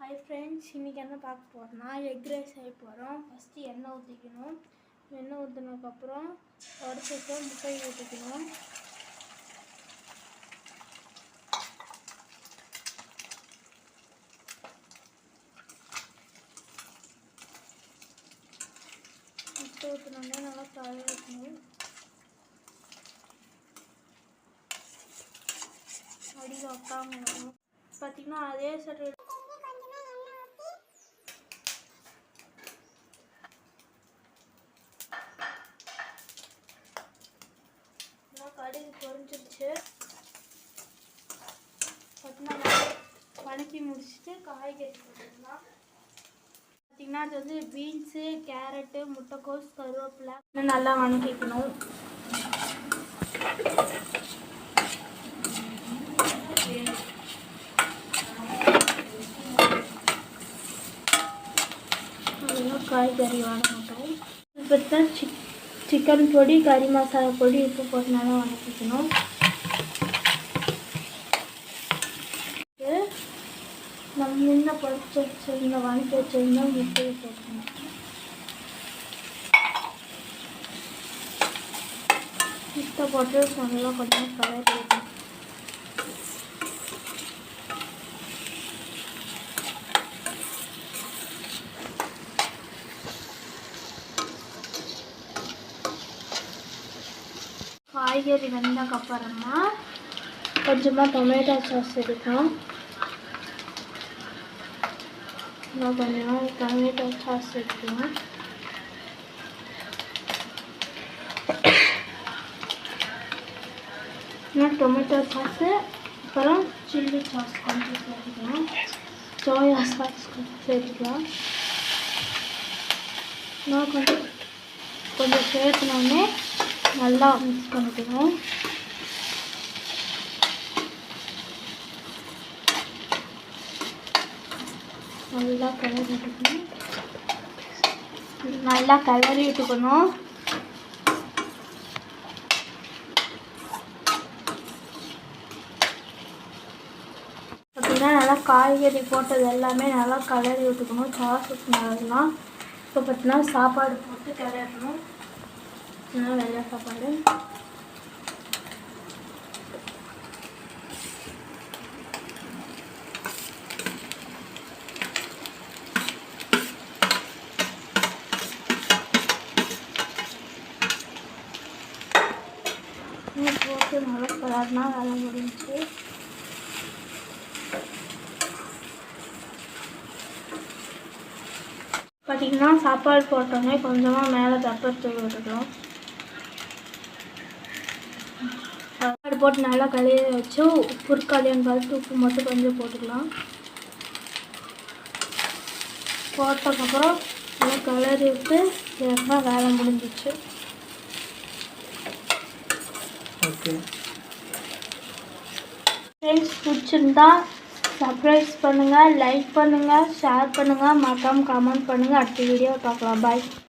Hi friends, இன்னைக்கு என்ன பார்க்க போறோம்னா எக் ரைஸ் செய்ய போறோம். ஃபர்ஸ்ட் எண்ணெய் ஊத்திக்கணும். எண்ணெய் ஊத்துனதுக்கு அப்புறம் உடைச்சிட்டு முட்டை ஊத்திக்கணும். முட்டை ஊத்தினோடனே நல்லா கலக்கணும். அடியில் ஒட்டாம வரும். பார்த்தீங்கன்னா அதே சைடு கடுகு பொரிஞ்சிருச்சு. பார்த்தீங்கன்னா வதக்கி முடிச்சுட்டு காய்கறி போட்டுக்கலாம். பார்த்தீங்கன்னா அது வந்து பீன்ஸு, கேரட்டு, முட்டைக்கோஸ், கருவேப்பிலை நல்லா வதக்கிக்கணும். காய்கறி வதங்கட்டும். இப்போ தான் சிக்கன் பொடி, கறி மசாலா பொடி, உப்பு போட்டு நல்லா வதக்கிக்கணும். நம்ம முன்ன பொறிச்சு வச்சிருந்த வதக்கி வச்சிருந்தா முட்டையை போட்டுக்கணும். முட்டை போட்டு நல்லா கொஞ்சம் கலரி வைக்கணும். காய்கறி வெந்ததுக்கப்புறமா கொஞ்சமாக டொமேட்டோ சாஸ் எடுக்கணும். கொஞ்சமாக டொமேட்டோ சாஸ் எடுக்கணும். டொமேட்டோ சாஸு அப்புறம் சில்லி சாஸ் கொஞ்சம் சேர்த்துக்கலாம். சோயா சாஸ் கொஞ்சம் சேர்த்துக்கலாம். கொஞ்சம் சேர்த்துனோடனே நல்லா மிக்ஸ் பண்ணிக்கணும். நல்லா கலரி விட்டுக்கணும். அப்படின்னா நல்லா காய்கறி போட்டது எல்லாமே நல்லா கலரி விட்டுக்கணும். சாஸ் ஊற்றினதெல்லாம் இப்போ பார்த்தீங்கன்னா சாப்பாடு போட்டு கிளறணும். வெள்ளை சாப்பாடு போட்டு நல்லா கலர்னா வேலை முடிஞ்சு. பார்த்தீங்கன்னா சாப்பாடு போட்டோன்னே கொஞ்சமாக மேலே பெப்பர் தூள் விட்டுக்கலாம். சாப்பாடு போட்டு நல்லா கழுவி வச்சு உப்பு இருக்காதுன்னு பார்த்து உப்பு மட்டும் கொஞ்சம் போட்டுக்கலாம். போட்டதுக்கப்புறம் நல்லா கலரி விட்டு ஏன்னா வேலை முடிஞ்சிச்சு. ஓகே ஃப்ரெண்ட்ஸ், பிடிச்சிருந்தா சப்ஸ்கிரைப் பண்ணுங்கள், லைக் பண்ணுங்கள், ஷேர் பண்ணுங்கள், மறக்காம கமெண்ட் பண்ணுங்கள். அடுத்த வீடியோ பார்க்கலாம். பாய்.